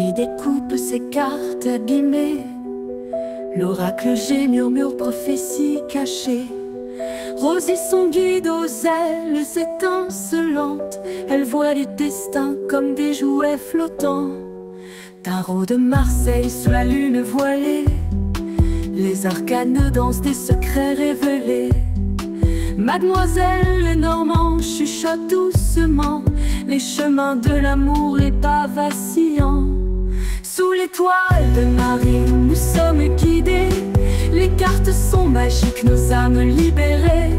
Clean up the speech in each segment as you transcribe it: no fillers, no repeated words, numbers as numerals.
Marie découpe ses cartes abîmées. L'oracle G murmure prophétie cachée. Rosie son guide aux ailes étincelantes. Elle voit les destins comme des jouets flottants. Tarot de Marseille sous la lune voilée. Les arcanes dansent des secrets révélés. Mademoiselle Lenormand chuchote doucement les chemins de l'amour, les pas vacillants. Sous l'étoile de Marie, nous sommes guidés. Les cartes sont magiques, nos âmes libérées.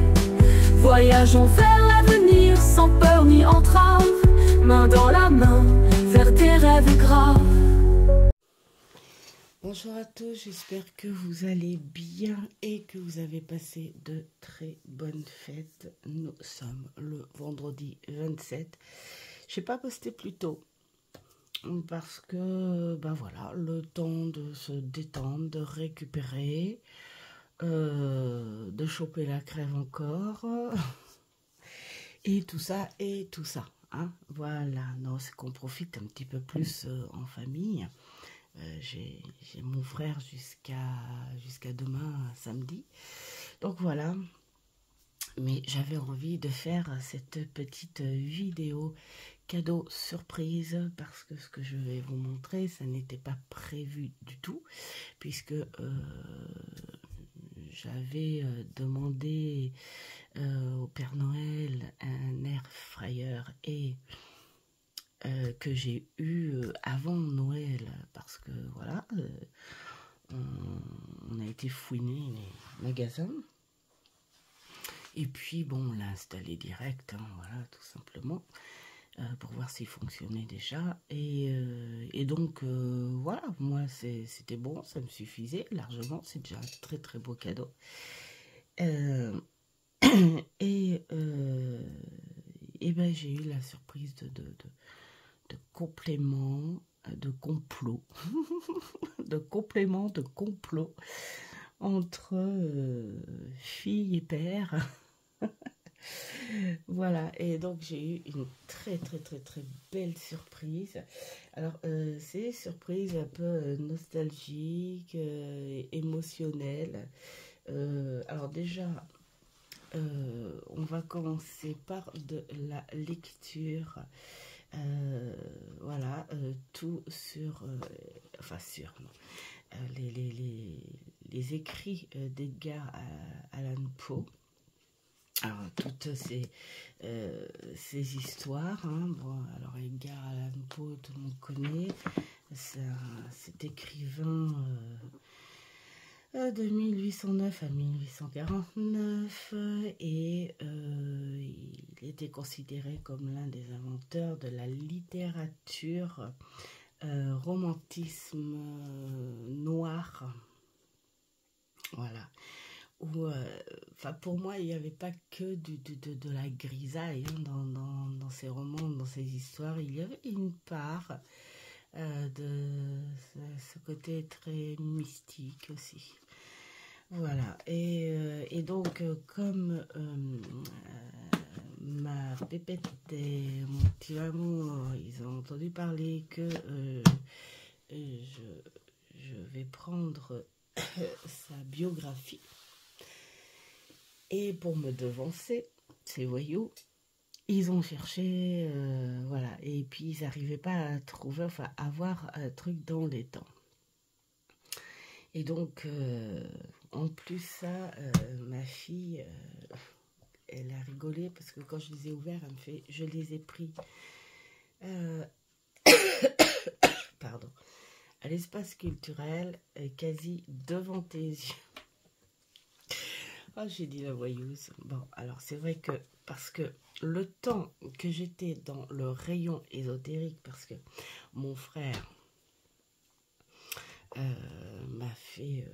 Voyageons vers l'avenir sans peur ni entrave, main dans la main, vers des rêves graves. Bonjour à tous, j'espère que vous allez bien et que vous avez passé de très bonnes fêtes. Nous sommes le vendredi 27. Je n'ai pas posté plus tôt parce que, voilà, le temps de se détendre, de récupérer, de choper la crève encore, et tout ça, hein. Voilà, non, c'est qu'on profite un petit peu plus en famille. J'ai mon frère jusqu'à demain, samedi. Donc voilà. Mais j'avais envie de faire cette petite vidéo cadeau surprise parce que ce que je vais vous montrer, ça n'était pas prévu du tout. Puisque j'avais demandé au Père Noël un air fryer et que j'ai eu avant Noël, parce que voilà, on a été fouiner les magasins et puis bon, on l'a installé direct, hein, voilà, tout simplement, pour voir s'il fonctionnait déjà, et donc voilà, moi c'était bon, ça me suffisait largement, c'est déjà un très très beau cadeau. Et ben j'ai eu la surprise de complément de complot de complément de complot entre fille et père. Voilà, et donc j'ai eu une très très très très belle surprise. Alors c'est une surprise un peu nostalgique, émotionnelle. Alors déjà on va commencer par de la lecture. Voilà, tout sur, les écrits d'Edgar Allan Poe. Alors, toutes ces histoires, hein. Bon, alors Edgar Allan Poe, tout le monde connaît, cet écrivain de 1809 à 1849, et il était considéré comme l'un des inventeurs de la littérature romantisme noir. Voilà. Où, pour moi, il n'y avait pas que de la grisaille, hein, dans ces romans, dans ces histoires. Il y avait une part de ce côté très mystique aussi. Voilà, et donc comme ma pépette et mon petit amour, ils ont entendu parler que je vais prendre sa biographie, et pour me devancer, ces voyous, ils ont cherché, voilà, et puis ils n'arrivaient pas à trouver, à avoir un truc dans les temps. Et donc, en plus ça, ma fille, elle a rigolé parce que quand je les ai ouverts, elle me fait, je les ai pris, pardon, à l'espace culturel, quasi devant tes yeux. Oh, j'ai dit la voyeuse. Bon, alors c'est vrai que, parce que le temps que j'étais dans le rayon ésotérique, parce que mon frère m'a fait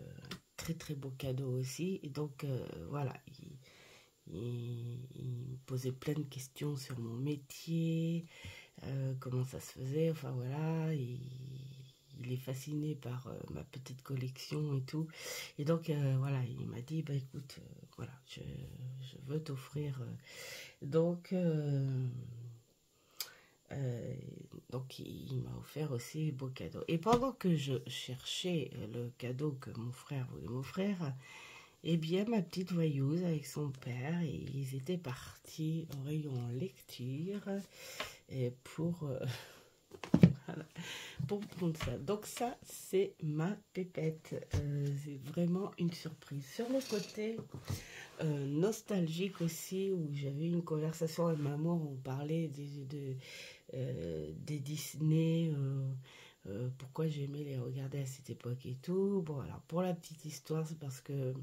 très très beau cadeau aussi, et donc voilà, il me posait plein de questions sur mon métier, comment ça se faisait, enfin voilà, il est fasciné par ma petite collection et tout, et donc voilà, il m'a dit, écoute, voilà, je veux t'offrir, donc Euh, donc il m'a offert aussi beau cadeau. Et pendant que je cherchais le cadeau que mon frère voulait m'offrir, eh bien ma petite voyeuse avec son père, ils étaient partis au rayon lecture et voilà, pour prendre ça. Donc ça, c'est ma pépette. C'est vraiment une surprise. Sur le côté nostalgique aussi, où j'avais une conversation avec maman, on parlait des Disney, pourquoi j'aimais les regarder à cette époque et tout. Bon, alors pour la petite histoire, c'est parce que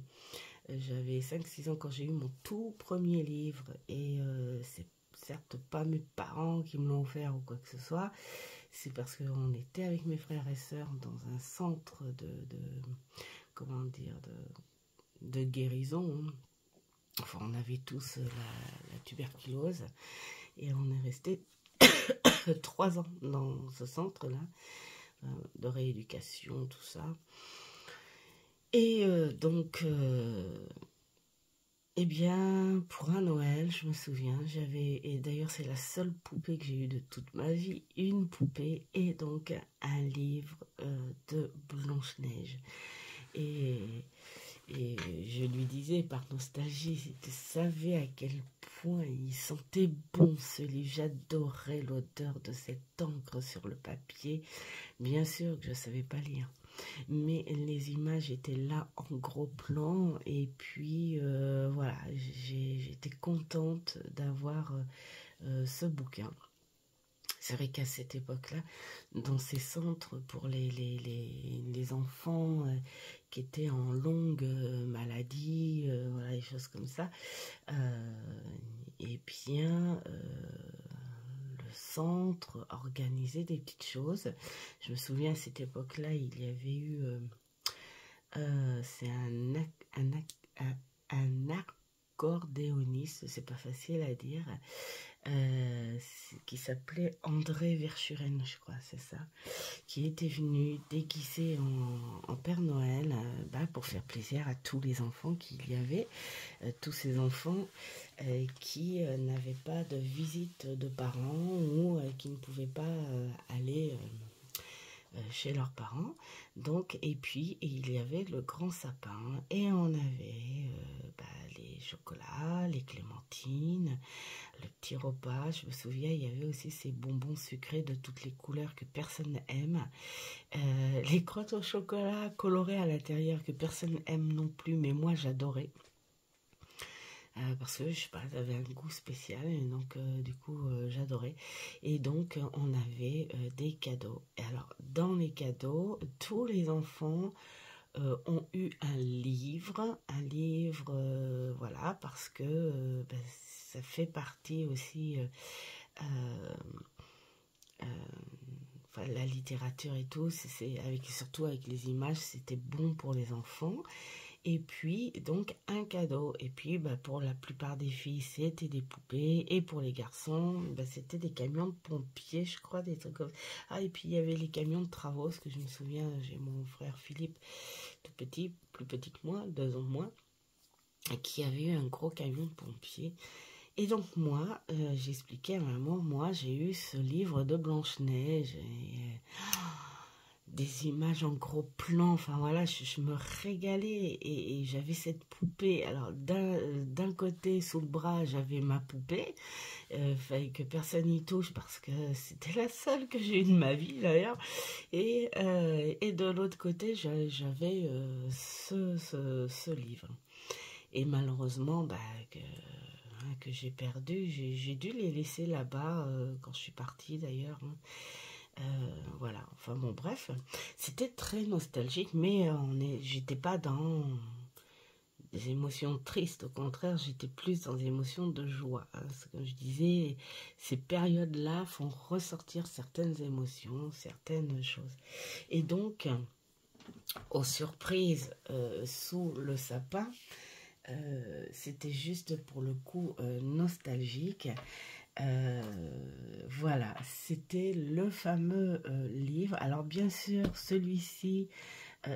j'avais 5 6 ans quand j'ai eu mon tout premier livre, et c'est certes pas mes parents qui me l'ont offert ou quoi que ce soit, c'est parce qu'on était avec mes frères et sœurs dans un centre comment dire, de guérison. Enfin, on avait tous la tuberculose, et on est resté 3 ans dans ce centre-là, de rééducation, tout ça. Et eh bien, pour un Noël, je me souviens, et d'ailleurs c'est la seule poupée que j'ai eue de toute ma vie, une poupée, et donc un livre de Blanche-Neige. Et je lui disais par nostalgie, tu savais à quel point il sentait bon ce livre. J'adorais l'odeur de cette encre sur le papier. Bien sûr que je ne savais pas lire, mais les images étaient là en gros plan. Et puis voilà, j'étais contente d'avoir ce bouquin. C'est vrai qu'à cette époque-là, dans ces centres pour les enfants qui étaient en longue maladie, voilà, des choses comme ça, et bien, le centre organisait des petites choses. Je me souviens, à cette époque-là, il y avait eu, c'est un accordéoniste, c'est pas facile à dire, qui s'appelait André Verschuren, je crois, c'est ça, qui était venu déguisé en Père Noël, pour faire plaisir à tous les enfants qu'il y avait, tous ces enfants qui n'avaient pas de visite de parents, ou qui ne pouvaient pas aller chez leurs parents. Donc, et puis il y avait le grand sapin, et on avait les chocolats, les clémentines, le petit repas. Je me souviens, il y avait aussi ces bonbons sucrés de toutes les couleurs que personne n'aime, les crottes au chocolat colorées à l'intérieur que personne n'aime non plus, mais moi j'adorais. Parce que je sais pas, ça avait un goût spécial, et donc du coup j'adorais. Et donc on avait des cadeaux. Et alors dans les cadeaux, tous les enfants ont eu un livre, voilà, parce que ça fait partie aussi, enfin, la littérature et tout, surtout avec les images, c'était bon pour les enfants. Et puis, donc, un cadeau. Et puis, pour la plupart des filles, c'était des poupées. Et pour les garçons, c'était des camions de pompiers, je crois, des trucs comme ça. Ah, et puis, il y avait les camions de travaux, parce que je me souviens, j'ai mon frère Philippe, tout petit, plus petit que moi, 2 ans de moins, qui avait eu un gros camion de pompiers. Et donc, moi, j'expliquais à maman, moi, j'ai eu ce livre de Blanche-Neige. Et des images en gros plan, enfin voilà, je me régalais, et j'avais cette poupée. Alors d'un côté, sous le bras, j'avais ma poupée, fallait que personne n'y touche parce que c'était la seule que j'ai eue de ma vie d'ailleurs, et de l'autre côté, j'avais ce livre. Et malheureusement, que j'ai perdu, j'ai dû les laisser là-bas quand je suis partie d'ailleurs, hein. Voilà, enfin bon, bref, c'était très nostalgique, mais j'étais pas dans des émotions tristes, au contraire, j'étais plus dans des émotions de joie, hein. Comme je disais, ces périodes-là font ressortir certaines émotions, certaines choses. Et donc, aux surprises sous le sapin, c'était juste pour le coup nostalgique. Voilà, c'était le fameux livre. Alors bien sûr, celui-ci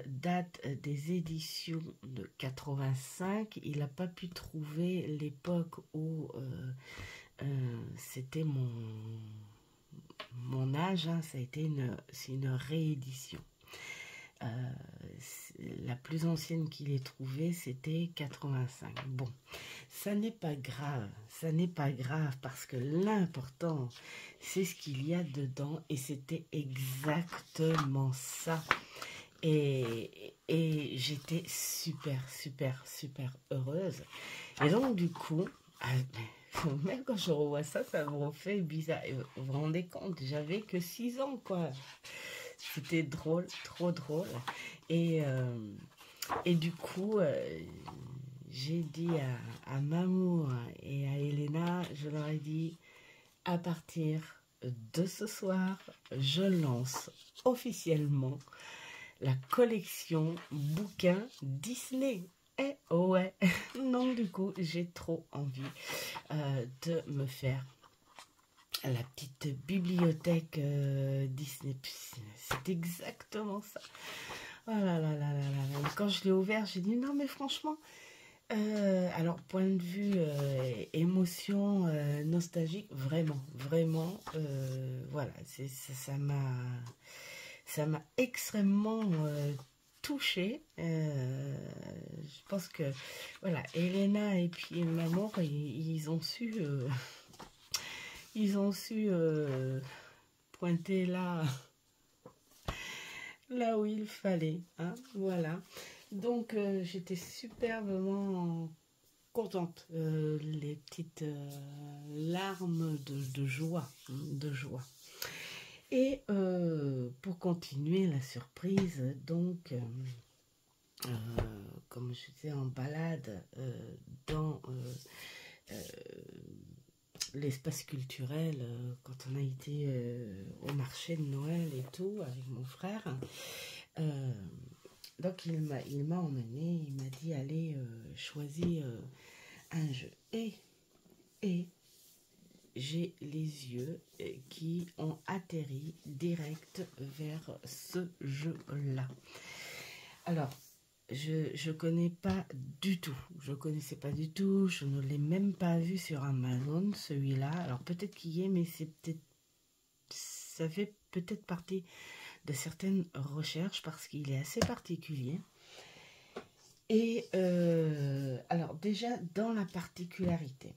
date des éditions de 85. Il n'a pas pu trouver l'époque où c'était mon âge, hein, ça a été c'est une réédition. La plus ancienne qu'il ait trouvée, c'était 85. Bon, ça n'est pas grave, parce que l'important, c'est ce qu'il y a dedans, et c'était exactement ça. Et j'étais super heureuse. Et donc, du coup, même quand je revois ça, ça me refait bizarre. Et vous vous rendez compte, j'avais que 6 ans, quoi. C'était drôle, trop drôle. Et du coup, j'ai dit à Mamour et à Elena, je leur ai dit, à partir de ce soir, je lance officiellement la collection bouquins Disney. Eh ouais, donc du coup, j'ai trop envie de me faire la petite bibliothèque Disney. C'est exactement ça. Oh là là là là là là. Quand je l'ai ouvert, j'ai dit non mais franchement, alors point de vue émotion nostalgique, vraiment, voilà, ça m'a extrêmement touchée. Je pense que voilà, Elena et puis maman, ils ont su pointer là où il fallait, hein, voilà. Donc j'étais superbement contente, les petites larmes de joie, Et pour continuer la surprise, donc comme je disais, en balade dans l'espace culturel, quand on a été au marché de Noël et tout avec mon frère, donc il m'a emmené, il m'a dit allez choisis un jeu, et j'ai les yeux qui ont atterri direct vers ce jeu-là. Alors, je connais pas du tout, je connaissais pas du tout, je ne l'ai même pas vu sur Amazon, celui-là. Alors peut-être qu'il y est, mais ça fait peut-être partie de certaines recherches parce qu'il est assez particulier. Et alors déjà, dans la particularité,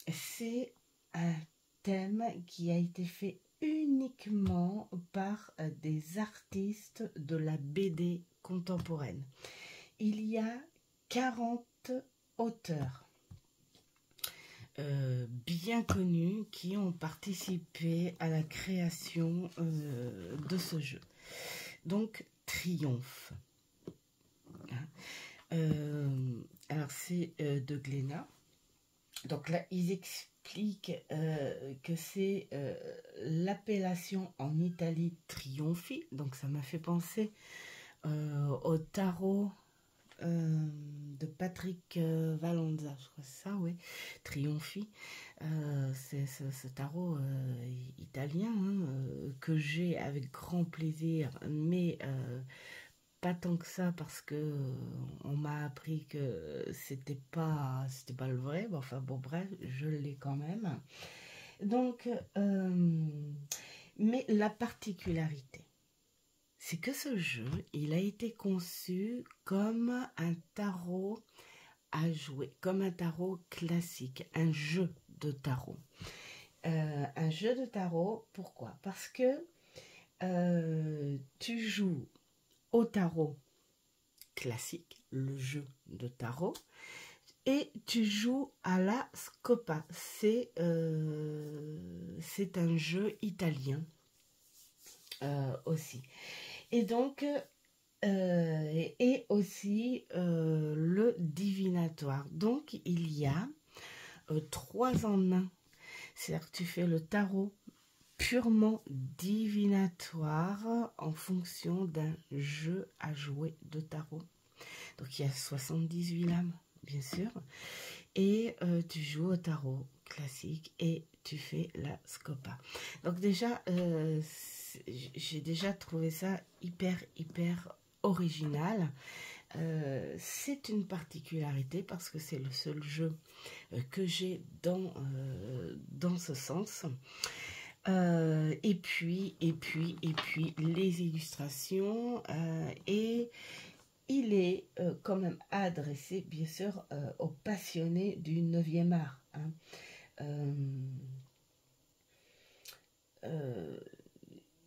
c'est un thème qui a été fait uniquement par des artistes de la BD contemporaine. Il y a 40 auteurs bien connus qui ont participé à la création de ce jeu. Donc, Triomphe. Alors, c'est de Glénat. Donc là, ils expliquent que c'est l'appellation en Italie Trionfi. Donc, ça m'a fait penser au tarot de Patrick Valenza, je crois ça, oui, Trionfi. C'est ce tarot italien que j'ai avec grand plaisir, mais pas tant que ça parce que on m'a appris que c'était pas le vrai. Bon, enfin bon, bref, je l'ai quand même. Donc, mais la particularité, c'est que ce jeu, il a été conçu comme un tarot à jouer, comme un tarot classique, un jeu de tarot. Un jeu de tarot, pourquoi? Parce que tu joues au tarot classique, le jeu de tarot, et tu joues à la scopa. C'est un jeu italien aussi. Et donc, et aussi le divinatoire. Donc, il y a 3 en 1. C'est-à-dire que tu fais le tarot purement divinatoire en fonction d'un jeu à jouer de tarot. Donc, il y a 78 lames, bien sûr. Et tu joues au tarot classique et tu fais la scopa. Donc, déjà, j'ai déjà trouvé ça hyper original. C'est une particularité parce que c'est le seul jeu que j'ai dans ce sens. Et puis, les illustrations. Et il est quand même adressé, bien sûr, aux passionnés du 9e art. Hein.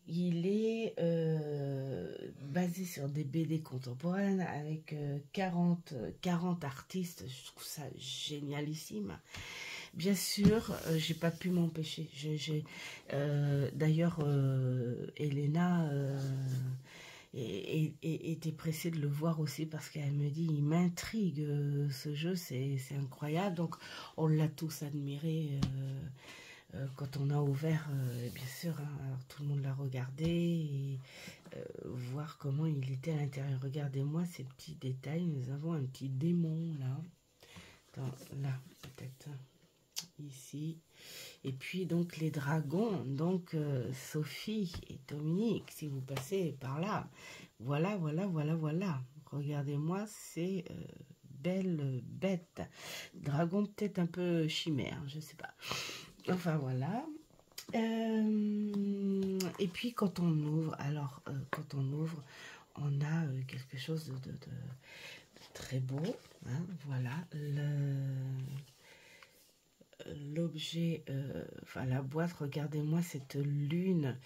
Il est basé sur des BD contemporaines avec 40 artistes. Je trouve ça génialissime. Bien sûr, j'ai pas pu m'empêcher. D'ailleurs, Elena était pressée de le voir aussi parce qu'elle me dit, il m'intrigue ce jeu, c'est incroyable. Donc, on l'a tous admiré. Quand on a ouvert, bien sûr, hein, alors tout le monde l'a regardé et voir comment il était à l'intérieur. Regardez-moi ces petits détails. Nous avons un petit démon là. Attends, là, peut-être ici. Et puis donc les dragons. Donc Sophie et Dominique, si vous passez par là, voilà. Regardez-moi ces belles bêtes. Dragon peut-être un peu chimère, je sais pas. Enfin voilà. Et puis quand on ouvre, alors on a quelque chose de très beau. Hein, voilà. L'objet, enfin la boîte, regardez-moi cette lune.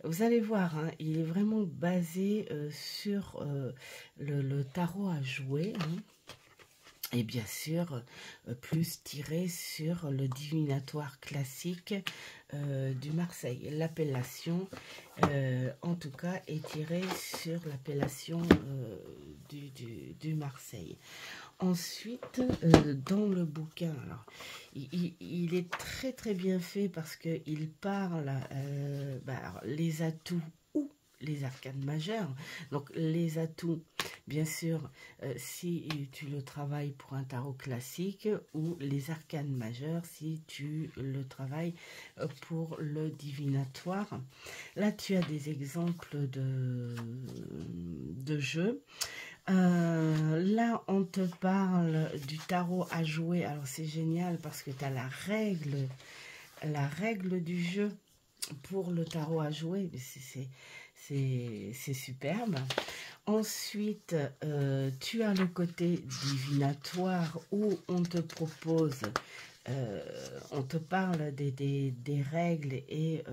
Vous allez voir, hein, il est vraiment basé sur le tarot à jouer. Hein. Et bien sûr, plus tiré sur le divinatoire classique du Marseille. L'appellation, en tout cas, est tirée sur l'appellation du Marseille. Ensuite, dans le bouquin, alors, il est très très bien fait parce qu'il parle les atouts ou les arcanes majeures. Donc les atouts, bien sûr, si tu le travailles pour un tarot classique, ou les arcanes majeures si tu le travailles pour le divinatoire. Là, tu as des exemples de jeux. Là, on te parle du tarot à jouer. Alors, c'est génial parce que tu as la règle du jeu pour le tarot à jouer. C'est superbe. Ensuite, tu as le côté divinatoire où on te propose, on te parle des règles et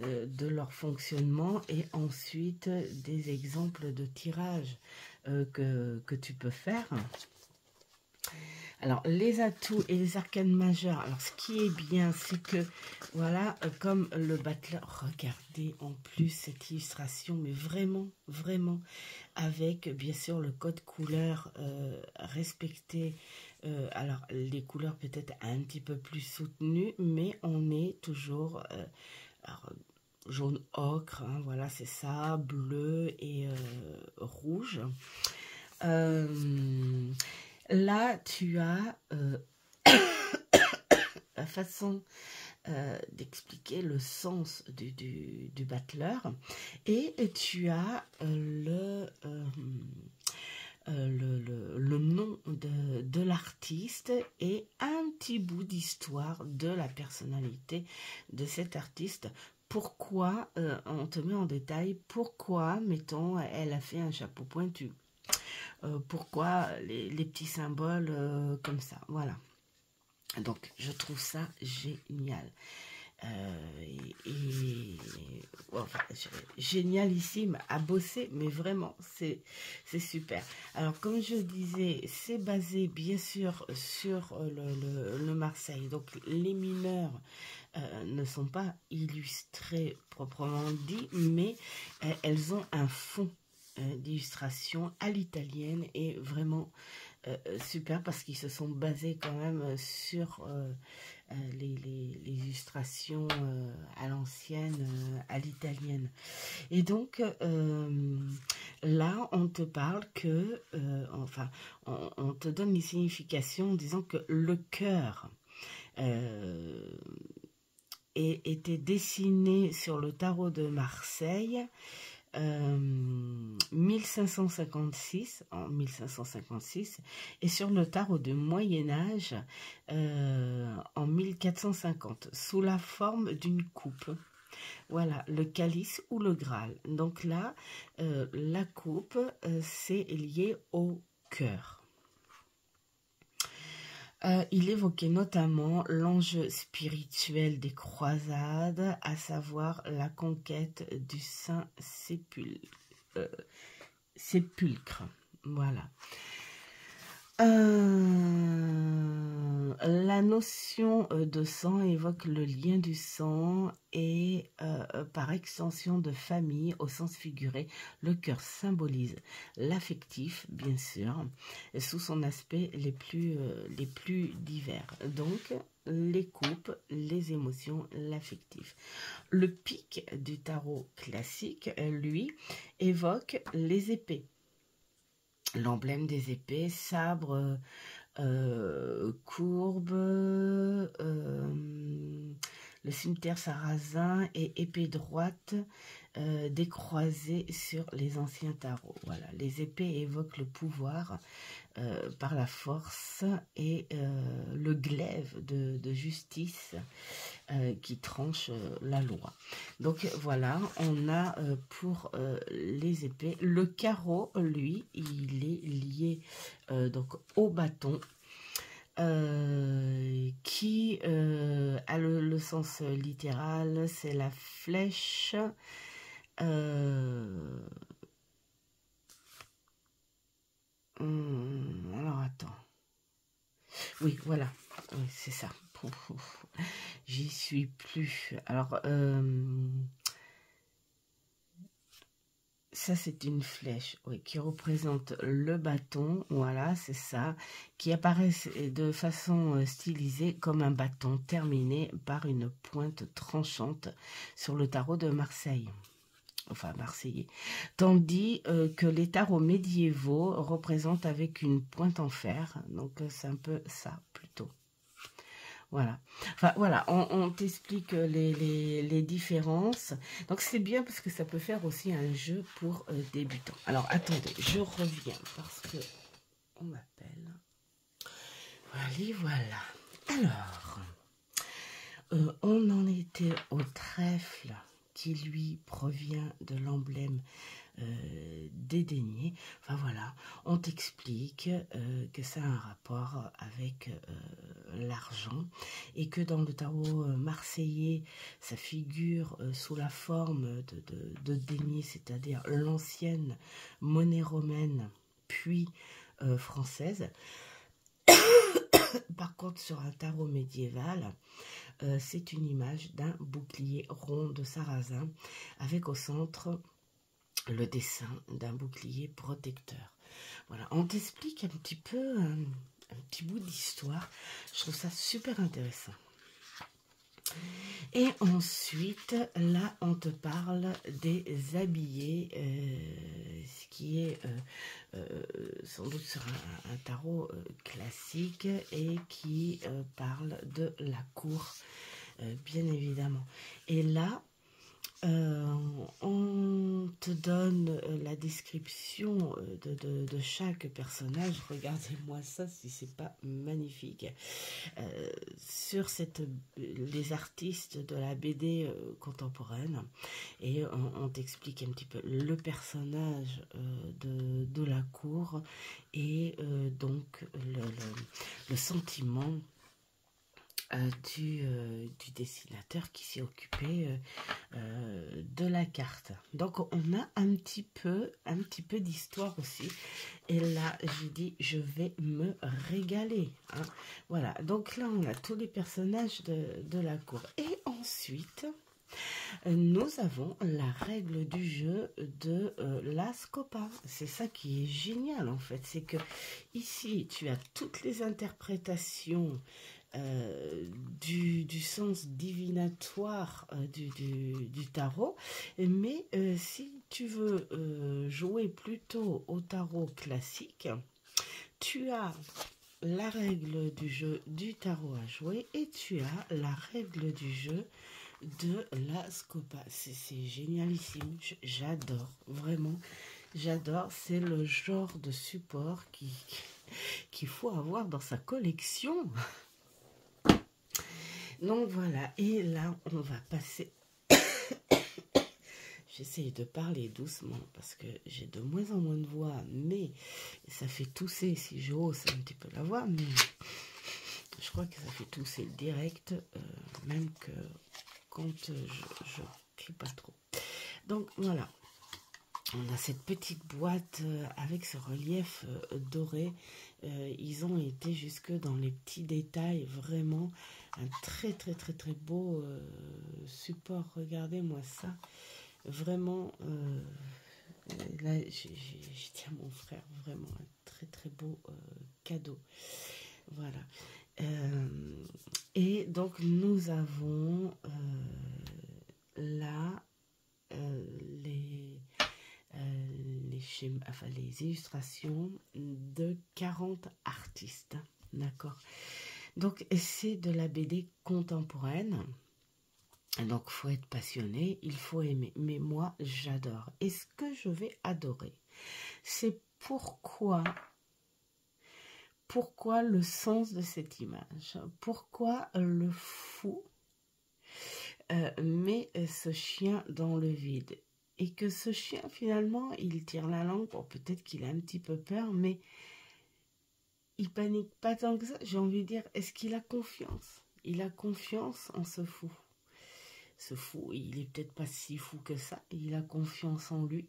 de leur fonctionnement, et ensuite des exemples de tirage que tu peux faire. Alors, les atouts et les arcanes majeures. Alors, ce qui est bien, c'est que, voilà, comme le battleur, regardez en plus cette illustration, mais vraiment, vraiment, avec, bien sûr, le code couleur respecté. Alors, les couleurs peut-être un petit peu plus soutenues, mais on est toujours... alors, jaune ocre, hein, voilà, c'est ça, bleu et rouge. Là, tu as la façon d'expliquer le sens du battleur, et tu as le nom de l'artiste et un petit bout d'histoire de la personnalité de cet artiste. Pourquoi on te met en détail pourquoi, mettons, elle a fait un chapeau pointu. Pourquoi les petits symboles comme ça, voilà. Donc je trouve ça génial. Enfin, génialissime à bosser, mais vraiment c'est super. Alors comme je disais, c'est basé bien sûr sur le Marseille. Donc les mineurs ne sont pas illustrés proprement dit, mais elles ont un fond d'illustration à l'italienne, et vraiment super parce qu'ils se sont basés quand même sur les illustrations à l'ancienne, à l'italienne. Et donc là on te parle que enfin on te donne les significations en disant que le cœur était dessiné sur le tarot de Marseille 1556, en 1556, et sur le tarot de Moyen-Âge en 1000 1450, sous la forme d'une coupe. Voilà, le calice ou le Graal. Donc là, la coupe, c'est lié au cœur. Il évoquait notamment l'enjeu spirituel des croisades, à savoir la conquête du Saint-Sépulcre. Voilà. La notion de sang évoque le lien du sang et par extension de famille au sens figuré. Le cœur symbolise l'affectif, bien sûr, sous son aspect les plus divers. Donc, les coupes, les émotions, l'affectif. Le pic du tarot classique, lui, évoque les épées. L'emblème des épées, sabre, courbe, le cimetière sarrasin et épée droite décroisée sur les anciens tarots. Voilà, les épées évoquent le pouvoir par la force et le glaive de justice qui tranche la loi. Donc voilà, on a pour les épées, le carreau, lui, il est lié donc au bâton, qui a le sens littéral, c'est la flèche. Alors attends. Oui, voilà, oui, c'est ça. J'y suis plus. Alors, ça c'est une flèche, oui, qui représente le bâton, voilà, c'est ça, qui apparaît de façon stylisée comme un bâton terminé par une pointe tranchante sur le tarot de Marseille. Enfin, marseillais. Tandis que les tarots médiévaux représentent avec une pointe en fer, donc c'est un peu ça plutôt. Voilà. Enfin, voilà, on t'explique les différences. Donc, c'est bien parce que ça peut faire aussi un jeu pour débutants. Alors, attendez, je reviens parce que on m'appelle. Voilà. Alors, on en était au trèfle qui, lui, provient de l'emblème dédaigné. Enfin voilà, on t'explique que ça a un rapport avec l'argent et que dans le tarot marseillais, ça figure sous la forme de denier, c'est-à-dire l'ancienne monnaie romaine puis française. Par contre, sur un tarot médiéval, c'est une image d'un bouclier rond de sarrasin avec au centre le dessin d'un bouclier protecteur. Voilà, on t'explique un petit peu, un petit bout d'histoire. Je trouve ça super intéressant. Et ensuite, là, on te parle des habillés, ce qui est sans doute sur un tarot classique et qui parle de la cour, bien évidemment. Et là, on te donne la description de chaque personnage. Regardez-moi ça, si c'est pas magnifique. Sur les artistes de la BD contemporaine, et on t'explique un petit peu le personnage de la cour et donc le sentiment du dessinateur qui s'est occupé de la carte. Donc on a un petit peu d'histoire aussi, et là j'ai dit je vais me régaler, hein. Voilà, donc là on a tous les personnages de la cour, et ensuite nous avons la règle du jeu de la Scopa. C'est ça qui est génial en fait, c'est que ici tu as toutes les interprétations du sens divinatoire du tarot, mais si tu veux jouer plutôt au tarot classique, tu as la règle du jeu du tarot à jouer et tu as la règle du jeu de la Scopa. C'est génialissime, j'adore, vraiment, j'adore. C'est le genre de support qu'il faut avoir dans sa collection. Donc voilà, et là on va passer. J'essaye de parler doucement parce que j'ai de moins en moins de voix, mais ça fait tousser si je hausse un petit peu la voix, mais je crois que ça fait tousser direct, même que quand je crie pas trop. Donc voilà, on a cette petite boîte avec ce relief doré. Ils ont été jusque dans les petits détails, vraiment un très très très très beau support. Regardez-moi ça, vraiment. Là, je tiens mon frère, vraiment un très très beau cadeau. Voilà. Et donc nous avons là les illustrations de 40 artistes. D'accord. Donc c'est de la BD contemporaine. Donc il faut être passionné, il faut aimer. Mais moi j'adore. Et ce que je vais adorer, c'est pourquoi le sens de cette image, pourquoi le fou met ce chien dans le vide. Et que ce chien, finalement, il tire la langue. Bon, peut-être qu'il a un petit peu peur, mais il panique pas tant que ça. J'ai envie de dire, est-ce qu'il a confiance? Il a confiance en ce fou. Ce fou, il est peut-être pas si fou que ça. Il a confiance en lui.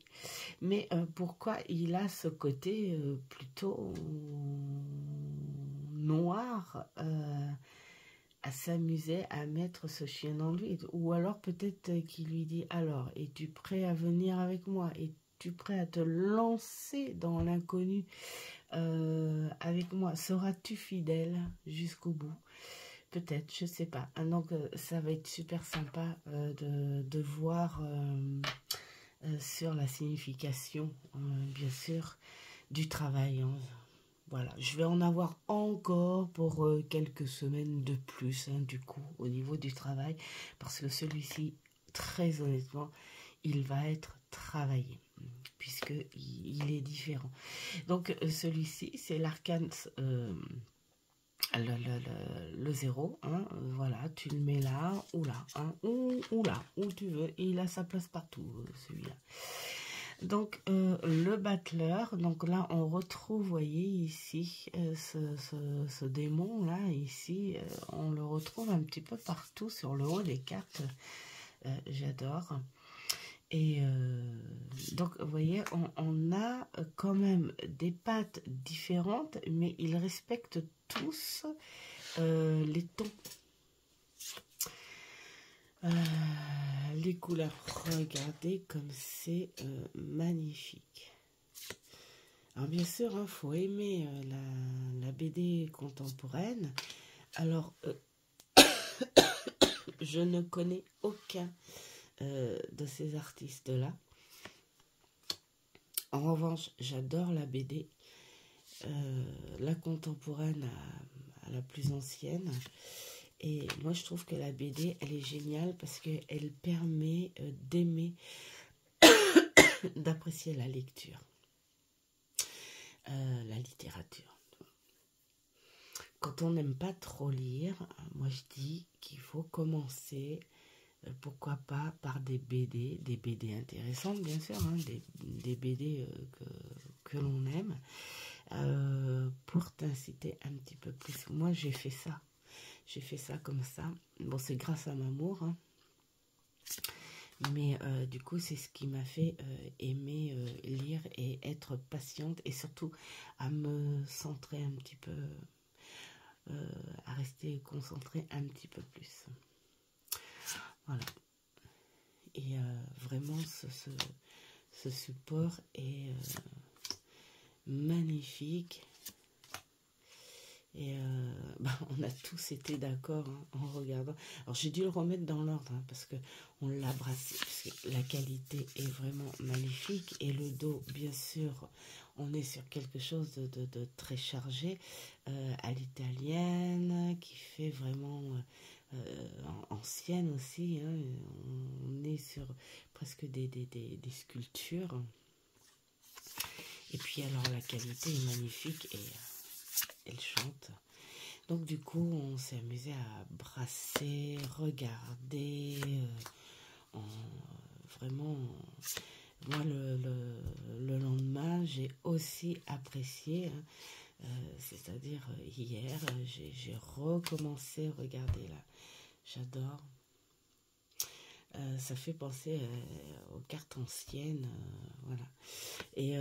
Mais pourquoi il a ce côté plutôt noir à s'amuser à mettre ce chien dans lui? Ou alors peut-être qu'il lui dit, alors, es-tu prêt à venir avec moi? Es-tu prêt à te lancer dans l'inconnu avec moi? Seras-tu fidèle jusqu'au bout? Peut-être, je sais pas. Donc ça va être super sympa de voir sur la signification, bien sûr, du travail. Hein. Voilà, je vais en avoir encore pour quelques semaines de plus, hein, du coup, au niveau du travail, parce que celui-ci, très honnêtement, il va être travaillé, puisqu'il est différent. Donc, celui-ci, c'est l'arcane, le 0, hein, voilà, tu le mets là, ou là, hein, ou là, où tu veux, et il a sa place partout, celui-là. Donc le battleur, donc là on retrouve, vous voyez ici, ce démon là, ici, on le retrouve un petit peu partout sur le haut des cartes, j'adore. Et donc vous voyez, on a quand même des pattes différentes, mais ils respectent tous les tons. Les couleurs, regardez comme c'est magnifique. Alors bien sûr, il faut aimer la BD contemporaine. Alors, je ne connais aucun de ces artistes-là. En revanche, j'adore la BD, la contemporaine à la plus ancienne. Et moi, je trouve que la BD, elle est géniale parce qu'elle permet d'aimer, d'apprécier la lecture, la littérature. Quand on n'aime pas trop lire, moi, je dis qu'il faut commencer, pourquoi pas, par des BD intéressantes, bien sûr, hein, des BD que l'on aime, pour t'inciter un petit peu plus. Moi, j'ai fait ça. J'ai fait ça comme ça. Bon, c'est grâce à Mamour. Hein. Mais du coup, c'est ce qui m'a fait aimer lire et être patiente. Et surtout, à me centrer un petit peu, à rester concentrée un petit peu plus. Voilà. Et vraiment, ce support est magnifique. Et on a tous été d'accord, hein, en regardant. Alors j'ai dû le remettre dans l'ordre, hein, parce qu'on l'a brassé, parce que la qualité est vraiment magnifique. Et le dos, bien sûr, on est sur quelque chose de très chargé, à l'italienne, qui fait vraiment ancienne aussi. Hein, on est sur presque des sculptures. Et puis alors la qualité est magnifique et elle chante. Donc du coup, on s'est amusé à brasser, regarder, vraiment, moi le lendemain, j'ai aussi apprécié, hein, c'est-à-dire hier, j'ai recommencé à regarder là, j'adore. Ça fait penser aux cartes anciennes, voilà. Et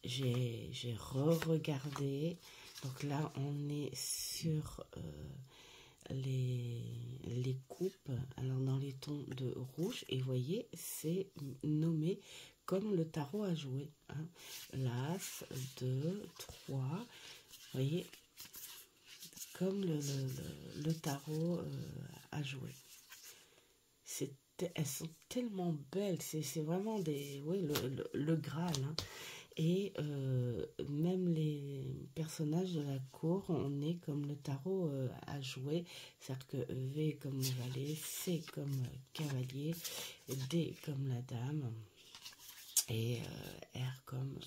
j'ai re-regardé. Donc là, on est sur les coupes. Alors dans les tons de rouge. Et vous voyez, c'est nommé comme le tarot à jouer. Hein. L'As, 2, 3. Vous voyez, comme le tarot à jouer. Elles sont tellement belles, c'est vraiment le Graal. Hein. Et même les personnages de la cour, on est comme le tarot à jouer. C'est-à-dire que V comme le valet, C comme cavalier, D comme la dame, et R comme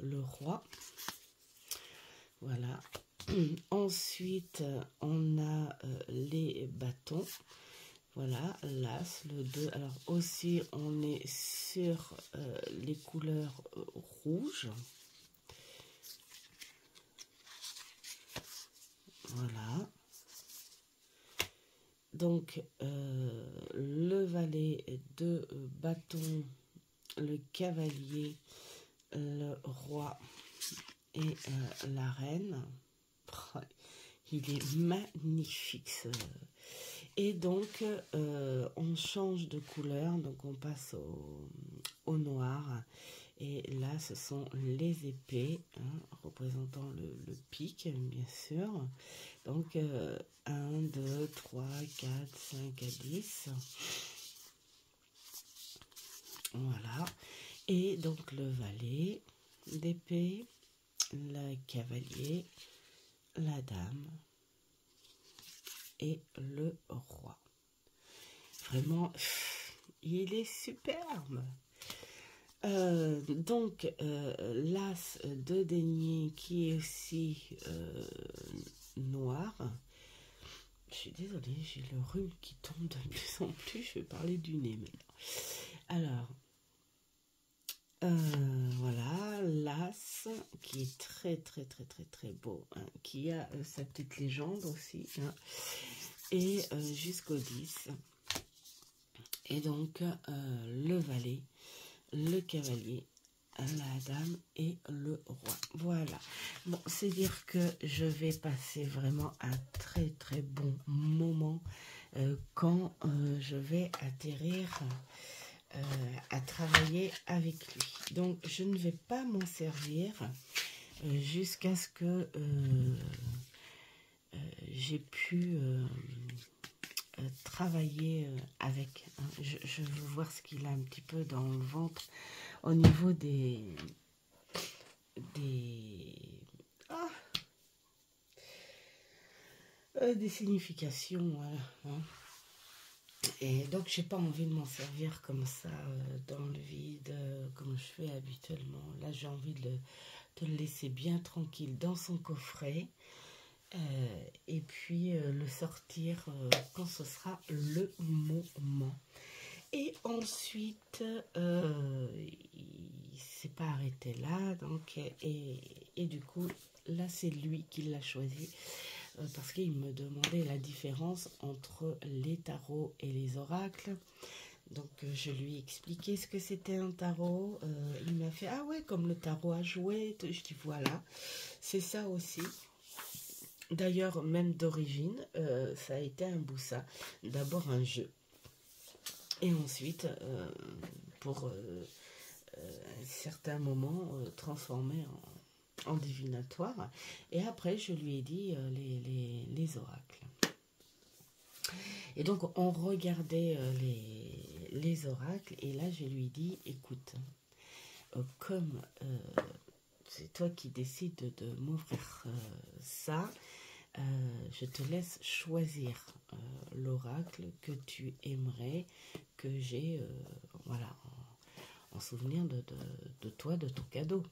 le roi. Voilà. Ensuite, on a les bâtons. Voilà, l'As, le 2. Alors aussi, on est sur les couleurs rouges. Voilà. Donc, le valet, 2 bâtons, le cavalier, le roi et la reine. Il est magnifique ce... Et donc, on change de couleur, donc on passe au noir. Et là, ce sont les épées, hein, représentant le pic, bien sûr. Donc, 1, 2, 3, 4, 5 à 10. Voilà. Et donc, le valet d'épée, le cavalier, la dame et le roi. Vraiment, il est superbe. Donc, l'As de denier qui est aussi noir. Je suis désolée, j'ai le rhume qui tombe de plus en plus. Je vais parler du nez maintenant. Alors, voilà, l'As qui est très très beau, hein, qui a sa petite légende aussi, hein, et jusqu'au 10. Et donc, le valet, le cavalier, la dame et le roi. Voilà. Bon, c'est dire que je vais passer vraiment un très bon moment quand je vais atterrir à travailler avec lui. Donc, je ne vais pas m'en servir jusqu'à ce que j'ai pu travailler avec. Hein. Je veux voir ce qu'il a un petit peu dans le ventre au niveau des significations. Voilà, hein. Et donc, j'ai pas envie de m'en servir comme ça, dans le vide, comme je fais habituellement. Là, j'ai envie de le laisser bien tranquille dans son coffret. Et puis, le sortir quand ce sera le moment. Et ensuite, il s'est pas arrêté là. Donc, et du coup, là, c'est lui qui l'a choisi. Parce qu'il me demandait la différence entre les tarots et les oracles. Donc, je lui ai expliqué ce que c'était un tarot. Il m'a fait, ah ouais, comme le tarot à jouer. Je dis, voilà, c'est ça aussi. D'ailleurs, même d'origine, ça a été un boussa. D'abord un jeu. Et ensuite, pour un certain moment, transformé en divinatoire. Et après, je lui ai dit les oracles. Et donc, on regardait les oracles. Et là, je lui ai dit, écoute, comme c'est toi qui décides de m'offrir ça, je te laisse choisir l'oracle que tu aimerais que j'ai, voilà, en souvenir de toi, de ton cadeau.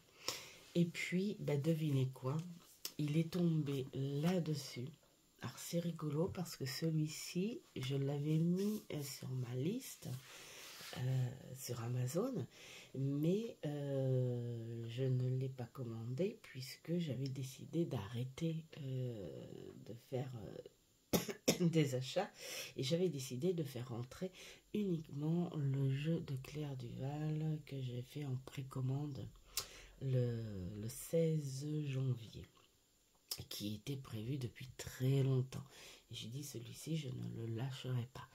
Et puis, bah, devinez quoi? il est tombé là-dessus. Alors c'est rigolo parce que celui-ci, je l'avais mis sur ma liste sur Amazon, mais je ne l'ai pas commandé puisque j'avais décidé d'arrêter de faire des achats et j'avais décidé de faire entrer uniquement le jeu de Claire Duval que j'ai fait en précommande le 16 janvier, qui était prévu depuis très longtemps. Et j'ai dit, celui-ci, je ne le lâcherai pas.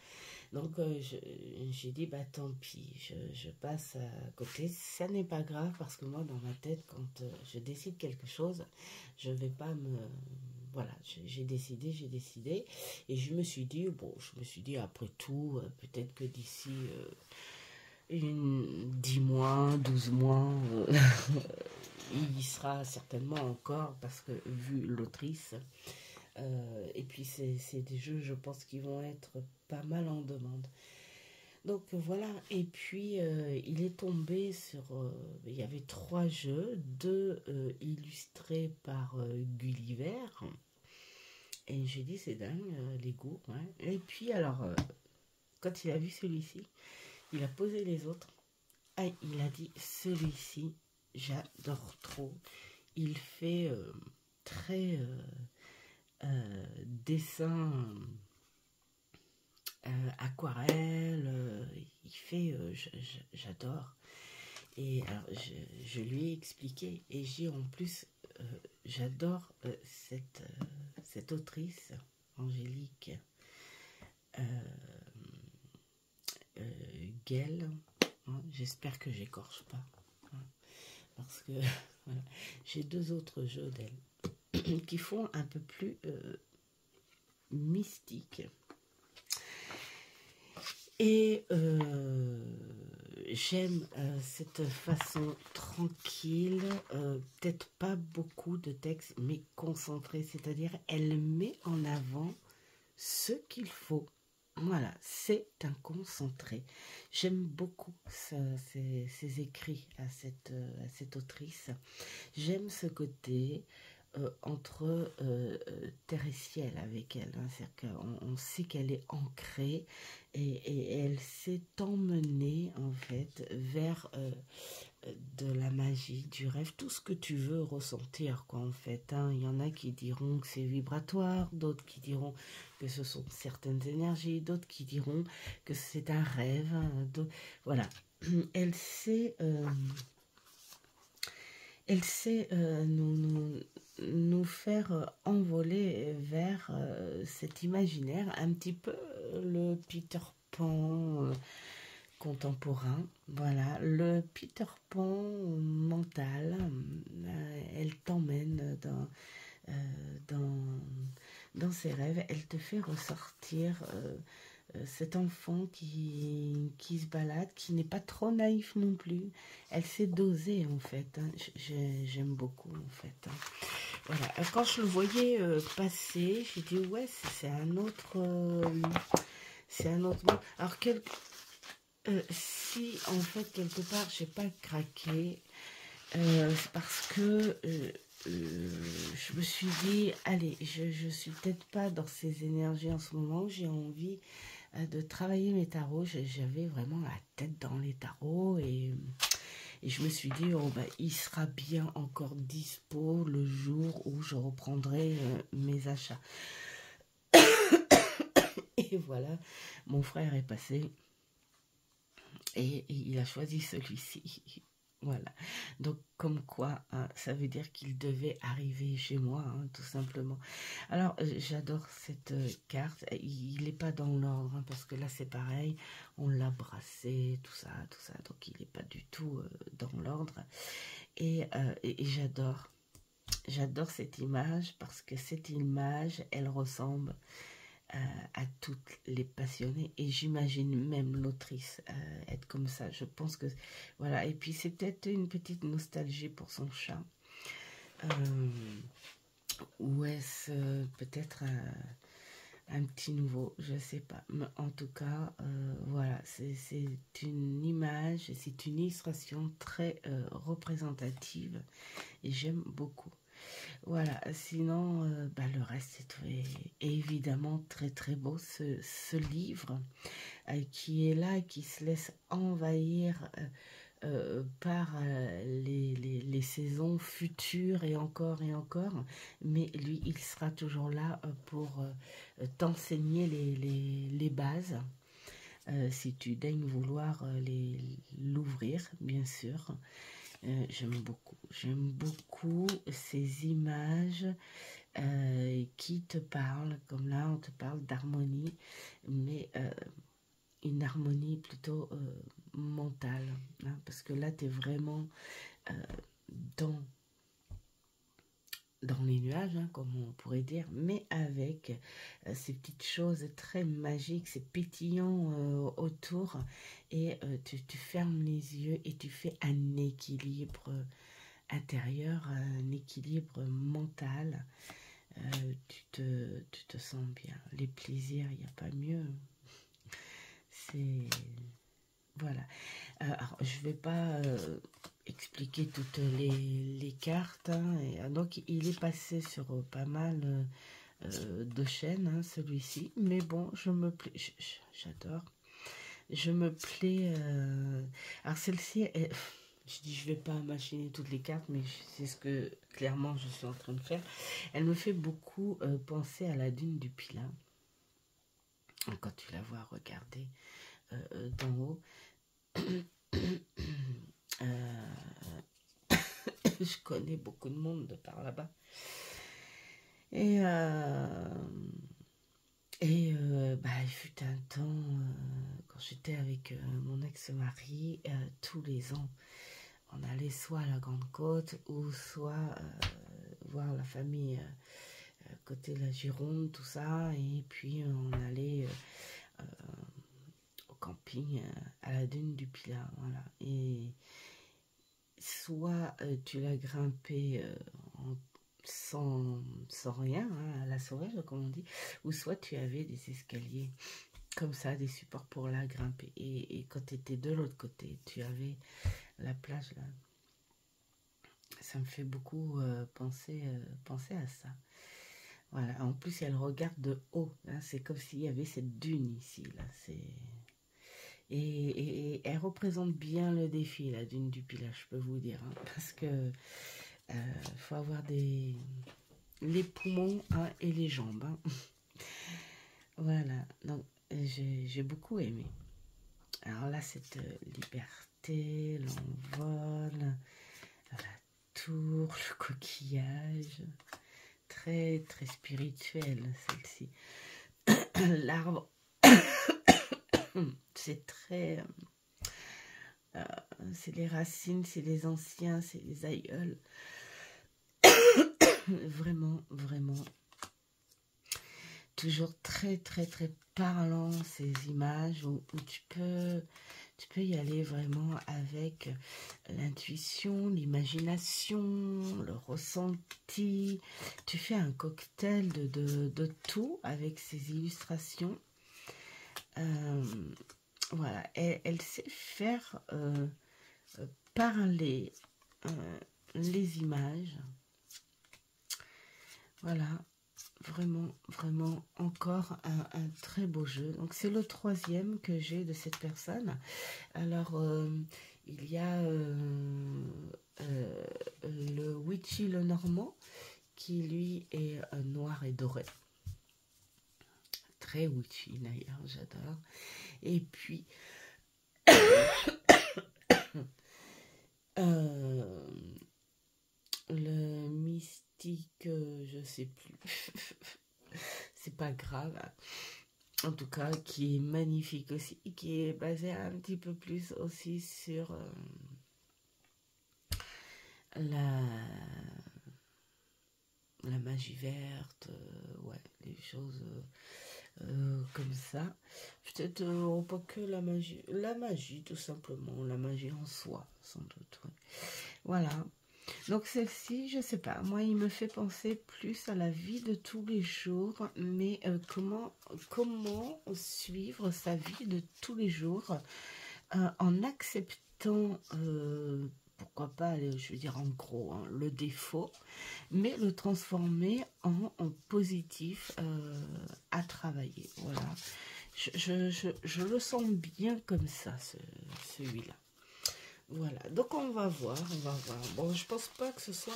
Donc, j'ai dit, bah tant pis, je passe à côté. Ça n'est pas grave parce que moi, dans ma tête, quand je décide quelque chose, je ne vais pas me... Voilà, j'ai décidé. Et je me suis dit, après tout, peut-être que d'ici 10 mois, 12 mois... il y sera certainement encore parce que vu l'autrice et puis c'est des jeux, je pense, qui vont être pas mal en demande. Donc voilà, et puis il est tombé sur il y avait 3 jeux, 2 illustrés par Gulliver, et j'ai dit c'est dingue les goûts, ouais. Et puis alors quand il a vu celui-ci, il a posé les autres. Ah, il a dit celui-ci j'adore trop. Il fait très dessin aquarelle. Il fait, j'adore. Et alors, je lui ai expliqué. Et j'ai en plus, j'adore cette autrice, Angélique Guel. Hein, j'espère que j'écorche pas. Hein, parce que voilà, j'ai 2 autres jeux d'elle qui font un peu plus mystique. Et j'aime cette façon tranquille, peut-être pas beaucoup de texte, mais concentré, c'est-à-dire elle met en avant ce qu'il faut. Voilà, c'est un concentré. J'aime beaucoup ces écrits à cette autrice. J'aime ce côté entre terre et ciel avec elle. Hein. C'est-à-dire qu'on sait qu'elle est ancrée et elle s'est emmenée en fait vers de la magie, du rêve, tout ce que tu veux ressentir quoi en fait. Hein. Il y en a qui diront que c'est vibratoire, d'autres qui diront que ce sont certaines énergies, d'autres qui diront que c'est un rêve. Voilà, elle sait nous faire envoler vers cet imaginaire, un petit peu le Peter Pan contemporain, voilà, le Peter Pan mental. Elle t'emmène dans ses rêves, elle te fait ressortir cet enfant qui se balade, qui n'est pas trop naïf non plus. Elle sait doser en fait. Hein. J'aime beaucoup en fait. Hein. Voilà. Quand je le voyais passer, j'ai dit ouais, c'est un autre monde. Alors si en fait quelque part j'ai pas craqué, c'est parce que je me suis dit allez, je suis peut-être pas dans ces énergies en ce moment. J'ai envie de travailler mes tarots. J'avais vraiment la tête dans les tarots et je me suis dit oh, bah, il sera bien encore dispo le jour où je reprendrai mes achats. Et voilà, mon frère est passé et il a choisi celui-ci. Voilà, donc comme quoi, hein, ça veut dire qu'il devait arriver chez moi, hein, tout simplement. Alors, j'adore cette carte, il n'est pas dans l'ordre, hein, parce que là c'est pareil, on l'a brassé, tout ça, donc il n'est pas du tout dans l'ordre. Et j'adore cette image, parce que cette image, elle ressemble à toutes les passionnées et j'imagine même l'autrice être comme ça. Je pense que voilà, et puis c'est peut-être une petite nostalgie pour son chat ou est-ce peut-être un petit nouveau, je sais pas, mais en tout cas voilà, c'est une image, c'est une illustration très représentative et j'aime beaucoup. Voilà, sinon, bah, le reste est évidemment très très beau. Ce livre qui est là, qui se laisse envahir par les saisons futures et encore, mais lui, il sera toujours là pour t'enseigner les bases, si tu daignes vouloir l'ouvrir, bien sûr. J'aime beaucoup ces images qui te parlent, comme là on te parle d'harmonie, mais une harmonie plutôt mentale, hein, parce que là tu es vraiment euh, dans, dans les nuages, hein, comme on pourrait dire, mais avec ces petites choses très magiques, ces pétillants autour, et tu fermes les yeux et tu fais un équilibre intérieur, un équilibre mental. Tu te sens bien. Les plaisirs, il n'y a pas mieux. C'est... Voilà. Alors, je ne vais pas expliquer toutes les cartes. Hein, donc, il est passé sur pas mal de chaînes, hein, celui-ci. Mais bon, je me plais. J'adore. Je me plais. Alors, celle-ci, je dis, je vais pas machiner toutes les cartes, mais c'est ce que clairement je suis en train de faire. Elle me fait beaucoup penser à la dune du Pilat. Quand tu la vois regarder d'en haut. Je connais beaucoup de monde de par là-bas. Et bah, il fut un temps, quand j'étais avec mon ex-mari, tous les ans, on allait soit à la Grande Côte ou soit voir la famille côté de la Gironde, tout ça. Et puis on allait au camping à la dune du Pilat. Voilà. Et soit tu l'as grimpé sans rien, hein, à la sauvage, comme on dit, ou soit tu avais des escaliers comme ça, des supports pour la grimper. Et quand tu étais de l'autre côté, tu avais la plage là. Ça me fait beaucoup penser à ça. Voilà. En plus, elle regarde de haut. Hein. C'est comme s'il y avait cette dune ici. Là. Et elle représente bien le défi, la dune du Pilat, je peux vous dire. Hein, parce que faut avoir les poumons, hein, et les jambes. Hein. Voilà. Donc, j'ai beaucoup aimé. Alors là, cette liberté, l'envol, la tour, le coquillage, très très spirituelle celle-ci. L'arbre, c'est très... c'est les racines, c'est les anciens, c'est les aïeuls. Vraiment, vraiment. Toujours très très très parlant ces images où tu peux y aller vraiment avec l'intuition, l'imagination, le ressenti. Tu fais un cocktail de tout avec ces illustrations. Voilà, elle sait faire parler les images. Voilà. Vraiment, vraiment, encore un très beau jeu. Donc, c'est le 3e que j'ai de cette personne. Alors, il y a le Witchy le Normand, qui lui est noir et doré. Très witchy d'ailleurs, j'adore. Et puis, le mystique, je sais plus. C'est pas grave. En tout cas, qui est magnifique aussi, qui est basé un petit peu plus aussi sur la magie verte, ouais, des choses comme ça. Peut-être pas que la magie tout simplement, la magie en soi, sans doute. Ouais. Voilà. Donc celle-ci, je sais pas, moi il me fait penser plus à la vie de tous les jours, mais comment suivre sa vie de tous les jours en acceptant pourquoi pas, je veux dire en gros, hein, le défaut, mais le transformer en positif à travailler. Voilà. Je le sens bien comme ça, celui-là. Voilà, donc on va voir, on va voir. Bon, je pense pas que ce soit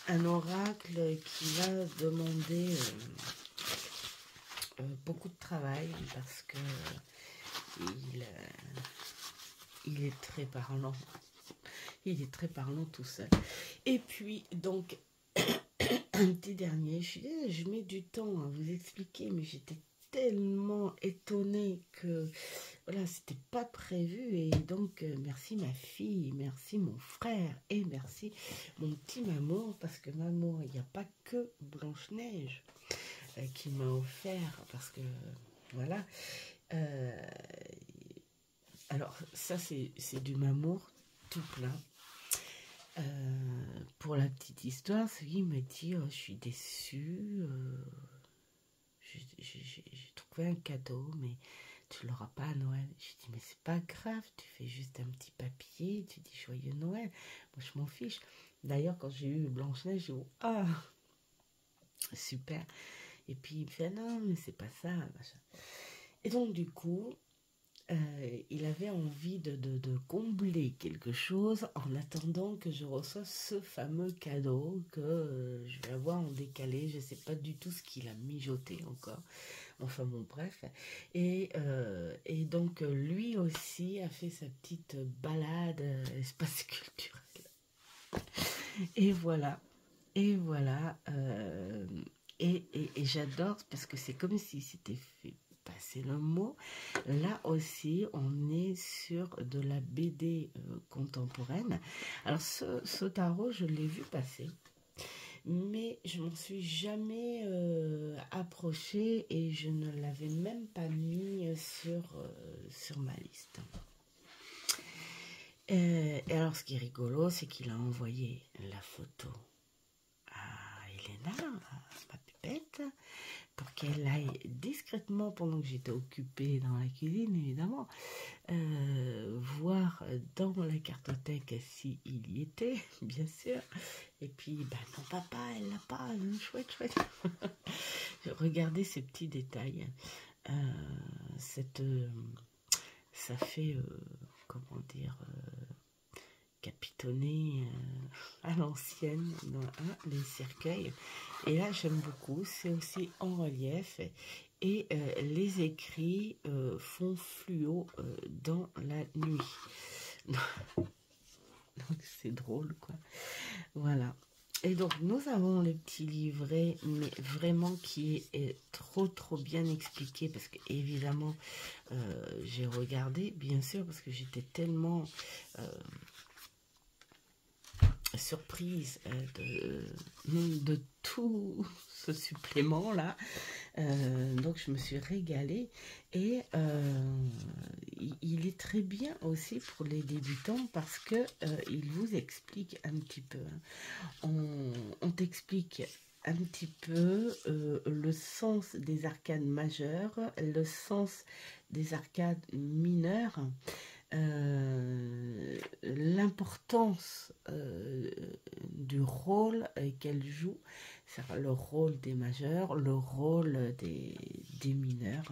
un oracle qui va demander beaucoup de travail parce que il est très parlant. Il est très parlant tout seul. Et puis, donc, un petit dernier, je mets du temps à vous expliquer, mais j'étais tellement étonnée que voilà, c'était pas prévu. Et donc merci ma fille, merci mon frère et merci mon petit maman, parce que maman, il n'y a pas que Blanche-Neige qui m'a offert, parce que voilà, alors ça c'est du mamour tout plein. Pour la petite histoire, celui me dit oh, je suis déçue, j'ai trouvé un cadeau, mais tu l'auras pas à Noël. Je dis, mais c'est pas grave, tu fais juste un petit papier, tu dis joyeux Noël. Moi, je m'en fiche. D'ailleurs, quand j'ai eu Blanche-Neige, j'ai dit, ah, super. Et puis, il me fait, non, mais c'est pas ça, machin. Et donc, du coup, il avait envie de combler quelque chose en attendant que je reçoive ce fameux cadeau que je vais avoir en décalé. Je ne sais pas du tout ce qu'il a mijoté encore. Enfin bon, bref. Et donc, lui aussi a fait sa petite balade espace culturel. Et voilà. Et voilà. Et j'adore parce que c'est comme si c'était fait passer le mot. Là aussi, on est sur de la BD contemporaine. Alors, ce tarot, je l'ai vu passer. Mais je m'en suis jamais approchée et je ne l'avais même pas mis sur ma liste. Et alors, ce qui est rigolo, c'est qu'il a envoyé la photo à Elena, ma pipette, pour qu'elle aille discrètement, pendant que j'étais occupée dans la cuisine, évidemment, voir dans la cartothèque s'il y était, bien sûr. Et puis, ben non, papa, elle l'a pas, chouette, chouette. Regardez ces petits détails. Ça fait, comment dire, capitonné à l'ancienne, les cercueils. Et là, j'aime beaucoup. C'est aussi en relief. Et les écrits font fluo dans la nuit. Donc, c'est drôle, quoi. Voilà. Et donc, nous avons le petit livret, mais vraiment qui est trop bien expliqué, parce que évidemment, j'ai regardé, bien sûr, parce que j'étais tellement surprise de tout ce supplément-là. Donc, je me suis régalée. Et il est très bien aussi pour les débutants parce que il vous explique un petit peu. On t'explique un petit peu le sens des arcades majeures, le sens des arcades mineures, l'importance du rôle qu'elle joue, c'est le rôle des majeurs, le rôle des mineurs.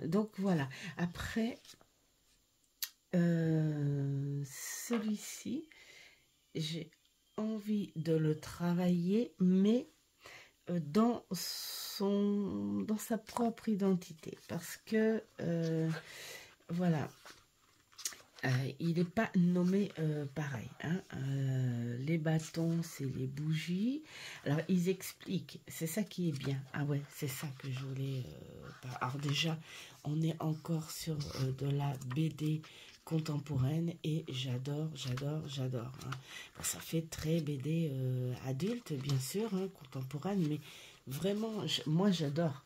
Donc voilà. Après, celui-ci, j'ai envie de le travailler, mais dans sa propre identité, parce que voilà, il n'est pas nommé pareil, hein. Les bâtons, c'est les bougies. Alors, ils expliquent, c'est ça qui est bien. Ah ouais, c'est ça que je voulais... alors déjà, on est encore sur de la BD contemporaine et j'adore. Hein. Bon, ça fait très BD adulte, bien sûr, hein, contemporaine, mais vraiment, moi, j'adore.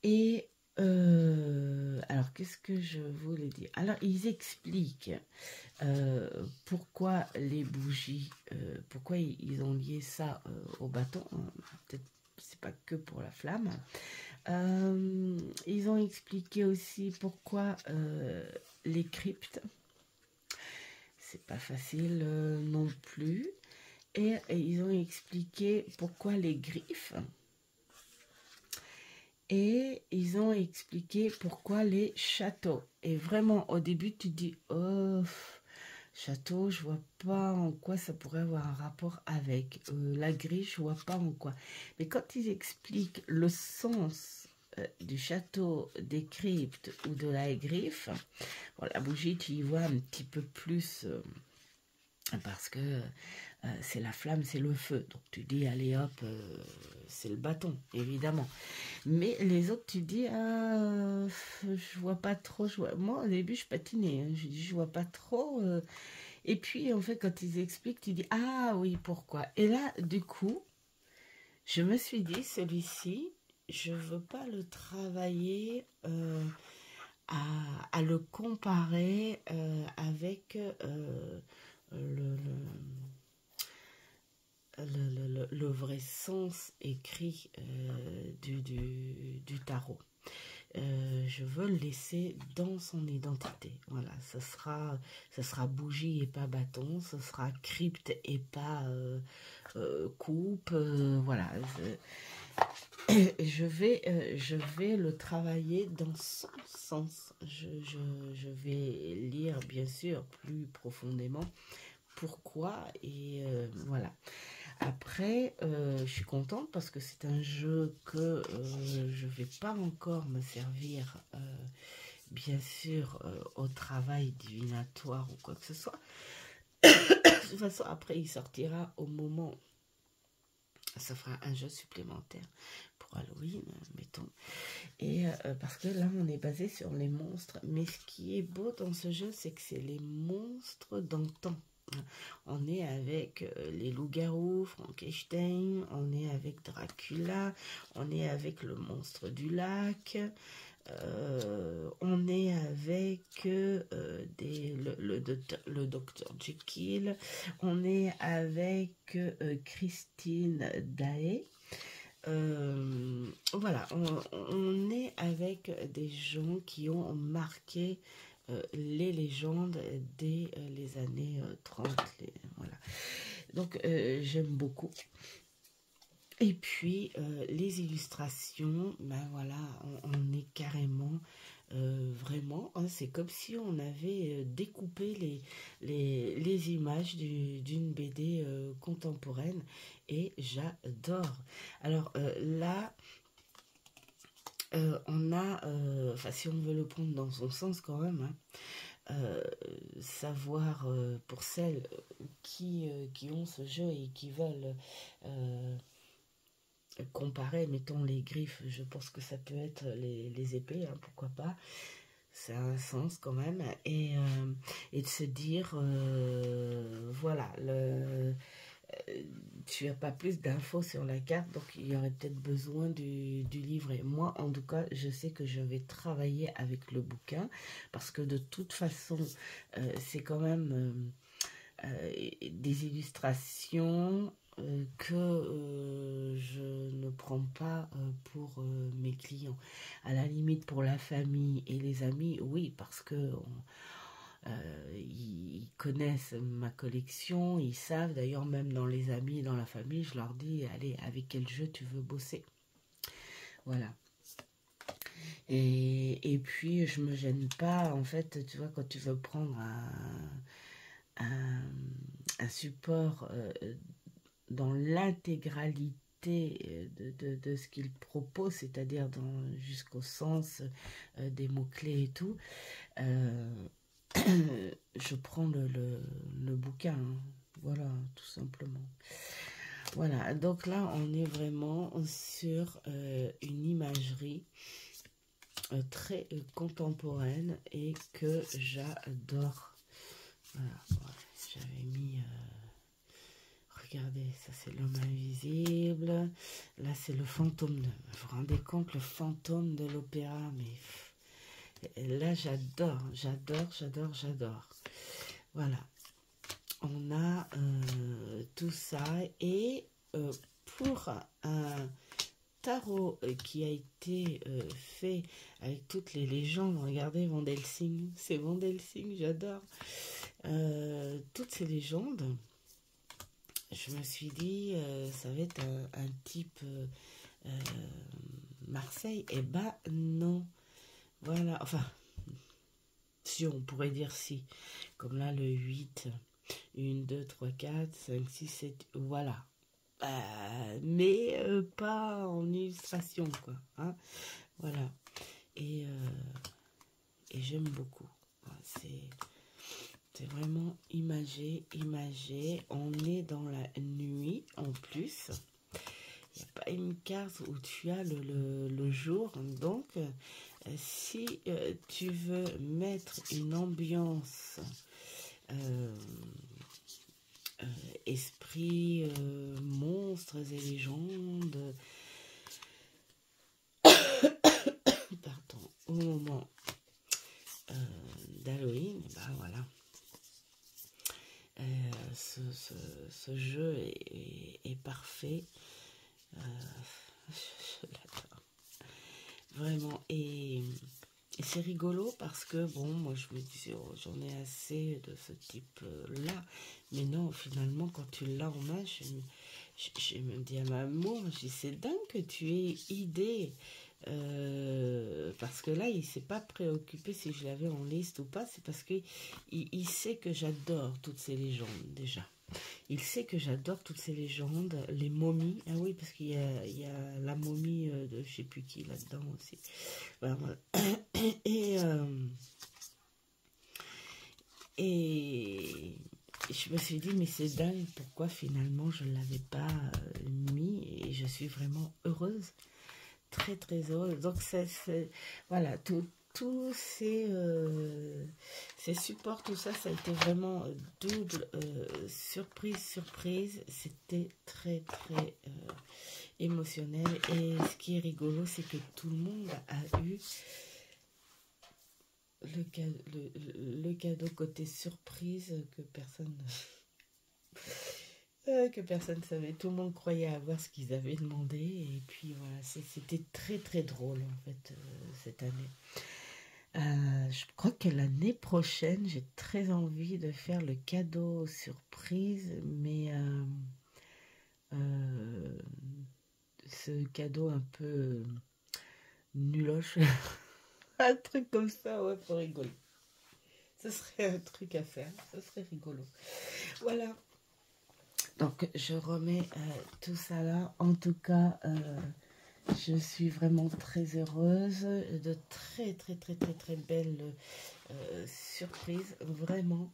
Et alors, qu'est-ce que je voulais dire? Alors, ils expliquent pourquoi les bougies, pourquoi ils ont lié ça au bâton. Peut-être c'est pas que pour la flamme. Ils ont expliqué aussi pourquoi les cryptes, c'est pas facile non plus. Et ils ont expliqué pourquoi les griffes. Et ils ont expliqué pourquoi les châteaux. Et vraiment, au début, tu dis, oh, château, je vois pas en quoi ça pourrait avoir un rapport avec. La grille, je vois pas en quoi. Mais quand ils expliquent le sens du château, des cryptes ou de la griffe, bon, la bougie, tu y vois un petit peu plus... parce que c'est la flamme, c'est le feu. Donc tu dis, allez hop, c'est le bâton, évidemment. Mais les autres, tu dis, ah, je vois pas trop. Moi, au début, je patinais. Hein. Je dis, je vois pas trop. Et puis, en fait, quand ils expliquent, tu dis, ah oui, pourquoi? Et là, du coup, je me suis dit, celui-ci, je veux pas le travailler à le comparer avec... le vrai sens écrit du tarot. Je veux le laisser dans son identité. Voilà, ce sera bougie et pas bâton, ce sera crypte et pas coupe. Voilà, je vais le travailler dans son sens. Je vais lire, bien sûr, plus profondément pourquoi et voilà. Après, je suis contente parce que c'est un jeu que je vais pas encore me servir, bien sûr, au travail divinatoire ou quoi que ce soit. De toute façon, après, il sortira au moment... Ça fera un jeu supplémentaire pour Halloween, mettons. Et parce que là, on est basé sur les monstres. Mais ce qui est beau dans ce jeu, c'est que c'est les monstres d'antan. On est avec les loups-garous, Frankenstein, on est avec Dracula, on est avec le monstre du lac, on est avec le docteur Jekyll, on est avec Christine Daae. Voilà, on est avec des gens qui ont marqué les légendes dès les années 30. Voilà. Donc, j'aime beaucoup. Et puis, les illustrations, ben voilà, on est carrément, vraiment, hein, c'est comme si on avait découpé les images d'une BD contemporaine et j'adore. Alors là, on a, enfin si on veut le prendre dans son sens quand même, hein, savoir pour celles qui ont ce jeu et qui veulent comparer, mettons les griffes, je pense que ça peut être les épées, hein, pourquoi pas, ça a un sens quand même, et de se dire, voilà, tu n'as pas plus d'infos sur la carte, donc il y aurait peut-être besoin du livret. Moi, en tout cas, je sais que je vais travailler avec le bouquin, parce que de toute façon, c'est quand même des illustrations que je ne prends pas pour mes clients. À la limite, pour la famille et les amis, oui, parce que... ils connaissent ma collection, ils savent, d'ailleurs même dans les amis, dans la famille, je leur dis, allez, avec quel jeu tu veux bosser. Voilà. Et puis, je me gêne pas, en fait, tu vois, quand tu veux prendre un support dans l'intégralité de ce qu'il propose, c'est-à-dire jusqu'au sens des mots-clés et tout, je prends le bouquin, hein. Voilà, tout simplement. Voilà, donc là, on est vraiment sur une imagerie très contemporaine et que j'adore. Voilà, j'avais mis... regardez, ça c'est l'homme invisible. Là, c'est le fantôme. Vous vous rendez compte, le fantôme de l'opéra, mais... Et là, j'adore. Voilà. On a tout ça. Et pour tarot qui a été fait avec toutes les légendes. Regardez Van Helsing, c'est Van Helsing, j'adore. Toutes ces légendes, je me suis dit, ça va être un type Marseille. Eh ben non. Voilà, enfin, si on pourrait dire si. Comme là, le 8, 1, 2, 3, 4, 5, 6, 7, voilà. Mais pas en illustration, quoi. Hein, voilà. Et j'aime beaucoup. C'est vraiment imagé. On est dans la nuit en plus. Il n'y a pas une carte où tu as le jour. Donc, si tu veux mettre une ambiance esprit, monstres et légendes, pardon, au moment d'Halloween, bah voilà. Ce jeu est parfait. Je l'adore. Vraiment. Et c'est rigolo parce que, bon, moi je me disais, oh, j'en ai assez de ce type-là. Mais non, finalement, quand tu l'as en main, je me dis à ma maman, c'est dingue que tu aies idée. Parce que là, il ne s'est pas préoccupé si je l'avais en liste ou pas. C'est parce qu'il il sait que j'adore toutes ces légendes déjà. Il sait que j'adore toutes ces légendes, les momies. Ah oui, parce qu'il y a la momie de je sais plus qui là-dedans aussi. Voilà. Et je me suis dit, mais c'est dingue, pourquoi finalement je ne l'avais pas mis. Et je suis vraiment heureuse. Très, très heureuse. Donc, voilà, tous ces supports, tout ça, ça a été vraiment double surprise. C'était très, très émotionnel. Et ce qui est rigolo, c'est que tout le monde a eu le cadeau côté surprise que personne ne savait. Tout le monde croyait avoir ce qu'ils avaient demandé. Et puis voilà, c'était très, très drôle en fait cette année. Je crois que l'année prochaine, j'ai très envie de faire le cadeau surprise, mais ce cadeau un peu nuloche, un truc comme ça, ouais, pour rigoler. Ce serait un truc à faire, ce serait rigolo. Voilà. Donc, je remets tout ça là. En tout cas, je suis vraiment très heureuse. De très, très, très, très, très belles surprises, vraiment.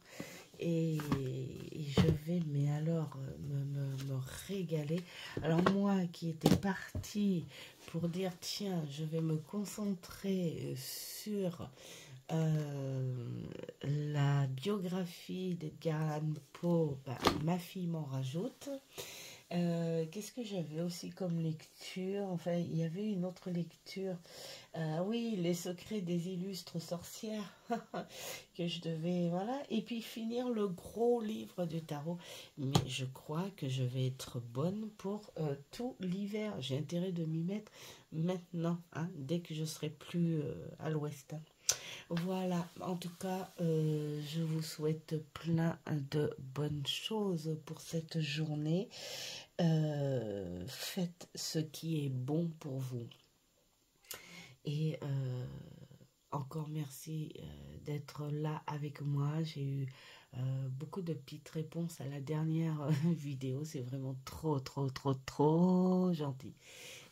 Et je vais, mais alors, me régaler. Alors, moi qui étais partie pour dire, tiens, je vais me concentrer sur la biographie d'Edgar Allan Poe, bah, ma fille m'en rajoute. Qu'est-ce que j'avais aussi comme lecture? Enfin, il y avait une autre lecture. Oui, Les secrets des illustres sorcières que je devais, voilà. Et puis finir le gros livre du tarot. Mais je crois que je vais être bonne pour tout l'hiver. J'ai intérêt de m'y mettre maintenant, hein, dès que je serai plus à l'ouest. Voilà, en tout cas, je vous souhaite plein de bonnes choses pour cette journée. Faites ce qui est bon pour vous. Et encore merci d'être là avec moi. J'ai eu beaucoup de petites réponses à la dernière vidéo. C'est vraiment trop, trop, trop, trop gentil.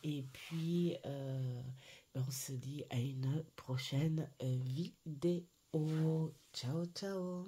Et puis, on se dit à une prochaine vidéo. Ciao, ciao.